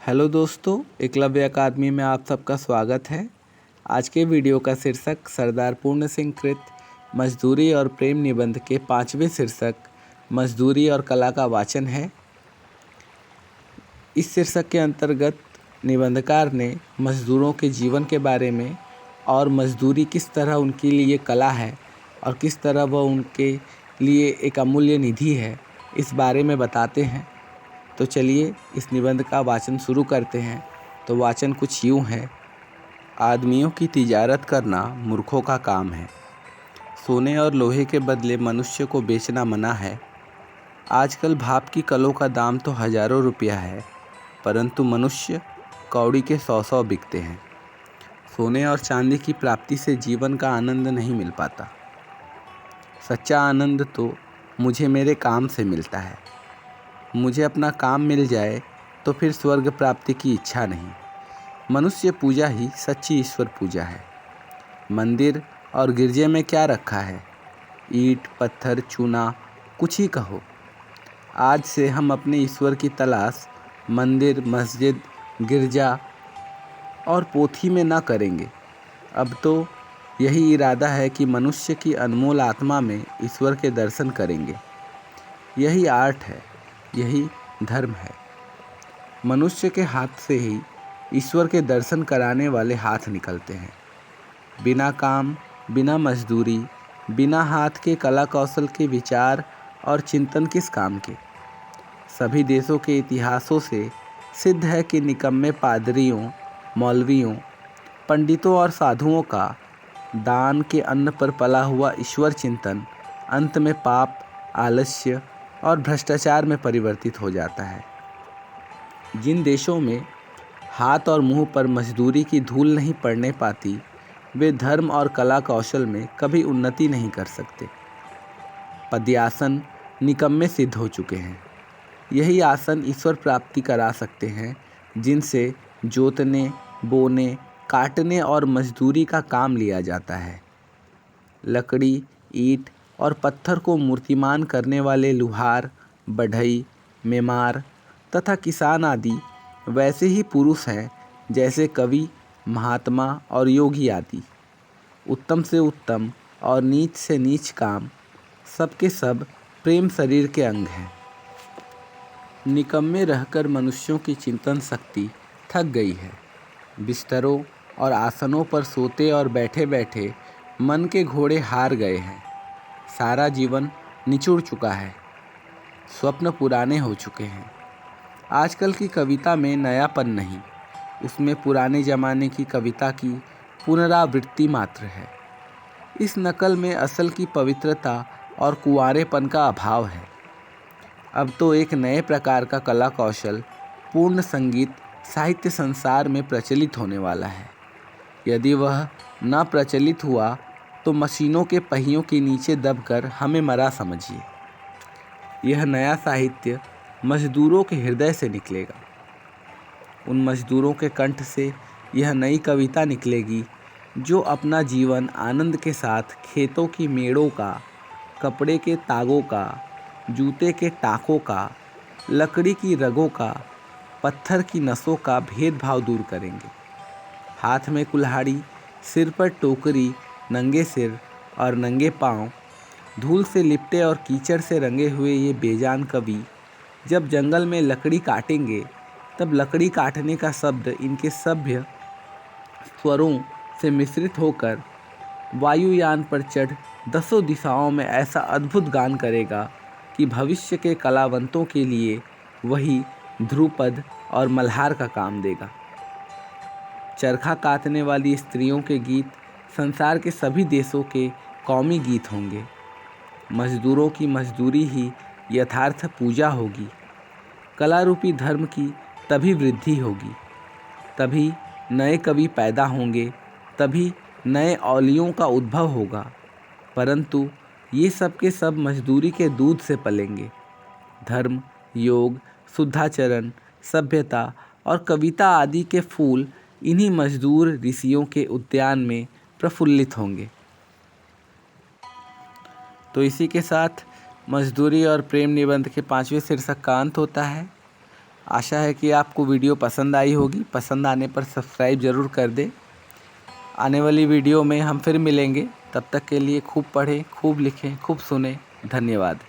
Hello दोस्तों, एकलव्य अकादमी में आप सबका स्वागत है। आज के वीडियो का शीर्षक सरदार पूर्ण सिंह कृत मजदूरी और प्रेम निबंध के 5वें शीर्षक मजदूरी और कला का वाचन है। इस शीर्षक के अंतर्गत निबंधकार ने मजदूरों के जीवन के बारे में और मजदूरी किस तरह उनके लिए कला है और किस तरह वह उनके लिए एक अमूल्य निधि है, इस बारे में बताते हैं। तो चलिए इस निबंध का वाचन शुरू करते हैं। तो वाचन कुछ यूँ है। आदमियों की तिजारत करना मूर्खों का काम है। सोने और लोहे के बदले मनुष्य को बेचना मना है। आजकल भाप की कलों का दाम तो हज़ारों रुपया है, परंतु मनुष्य कौड़ी के 100-100 बिकते हैं। सोने और चांदी की प्राप्ति से जीवन का आनंद नहीं मिल पाता। सच्चा आनंद तो मुझे मेरे काम से मिलता है। मुझे अपना काम मिल जाए तो फिर स्वर्ग प्राप्ति की इच्छा नहीं। मनुष्य पूजा ही सच्ची ईश्वर पूजा है। मंदिर और गिरजे में क्या रखा है? ईंट, पत्थर, चूना, कुछ ही कहो। आज से हम अपने ईश्वर की तलाश मंदिर, मस्जिद, गिरजा और पोथी में ना करेंगे। अब तो यही इरादा है कि मनुष्य की अनमोल आत्मा में ईश्वर के दर्शन करेंगे। यही आर्ट है, यही धर्म है। मनुष्य के हाथ से ही ईश्वर के दर्शन कराने वाले हाथ निकलते हैं। बिना काम, बिना मजदूरी, बिना हाथ के कला कौशल के विचार और चिंतन किस काम के? सभी देशों के इतिहासों से सिद्ध है कि निकम्मे पादरियों, मौलवियों, पंडितों और साधुओं का दान के अन्न पर पला हुआ ईश्वर चिंतन अंत में पाप, आलस्य और भ्रष्टाचार में परिवर्तित हो जाता है। जिन देशों में हाथ और मुंह पर मजदूरी की धूल नहीं पड़ने पाती, वे धर्म और कला कौशल में कभी उन्नति नहीं कर सकते। पद्यासन निकम्मे सिद्ध हो चुके हैं। यही आसन ईश्वर प्राप्ति करा सकते हैं, जिनसे जोतने, बोने, काटने और मजदूरी का काम लिया जाता है। लकड़ी, ईंट और पत्थर को मूर्तिमान करने वाले लुहार, बढ़ई, मेमार तथा किसान आदि वैसे ही पुरुष हैं जैसे कवि, महात्मा और योगी आदि। उत्तम से उत्तम और नीच से नीच काम, सबके सब प्रेम शरीर के अंग हैं। निकम्मे रहकर मनुष्यों की चिंतन शक्ति थक गई है। बिस्तरों और आसनों पर सोते और बैठे बैठे मन के घोड़े हार गए हैं। सारा जीवन निचुड़ चुका है। स्वप्न पुराने हो चुके हैं। आजकल की कविता में नयापन नहीं, उसमें पुराने ज़माने की कविता की पुनरावृत्ति मात्र है। इस नकल में असल की पवित्रता और कुंवारेपन का अभाव है। अब तो एक नए प्रकार का कला कौशल, पूर्ण संगीत साहित्य संसार में प्रचलित होने वाला है। यदि वह न प्रचलित हुआ तो मशीनों के पहियों के नीचे दबकर हमें मरा समझिए। यह नया साहित्य मजदूरों के हृदय से निकलेगा। उन मजदूरों के कंठ से यह नई कविता निकलेगी जो अपना जीवन आनंद के साथ खेतों की मेड़ों का, कपड़े के तागों का, जूते के टाकों का, लकड़ी की रगों का, पत्थर की नसों का भेदभाव दूर करेंगे। हाथ में कुल्हाड़ी, सिर पर टोकरी, नंगे सिर और नंगे पांव, धूल से लिपटे और कीचड़ से रंगे हुए ये बेजान कवि जब जंगल में लकड़ी काटेंगे, तब लकड़ी काटने का शब्द इनके सभ्य स्वरों से मिश्रित होकर वायुयान पर चढ़ दसों दिशाओं में ऐसा अद्भुत गान करेगा कि भविष्य के कलावंतों के लिए वही ध्रुपद और मल्हार का काम देगा। चरखा कातने वाली स्त्रियों के गीत संसार के सभी देशों के कौमी गीत होंगे। मजदूरों की मजदूरी ही यथार्थ पूजा होगी। कला रूपी धर्म की तभी वृद्धि होगी, तभी नए कवि पैदा होंगे, तभी नए औलियों का उद्भव होगा। परंतु ये सब के सब मजदूरी के दूध से पलेंगे। धर्म, योग, शुद्धाचरण, सभ्यता और कविता आदि के फूल इन्हीं मजदूर ऋषियों के उद्यान में प्रफुल्लित होंगे। तो इसी के साथ मजदूरी और प्रेम निबंध के 5वें शीर्षक का अंत होता है। आशा है कि आपको वीडियो पसंद आई होगी। पसंद आने पर सब्सक्राइब ज़रूर कर दें। आने वाली वीडियो में हम फिर मिलेंगे। तब तक के लिए खूब पढ़ें, खूब लिखें, खूब सुनें। धन्यवाद।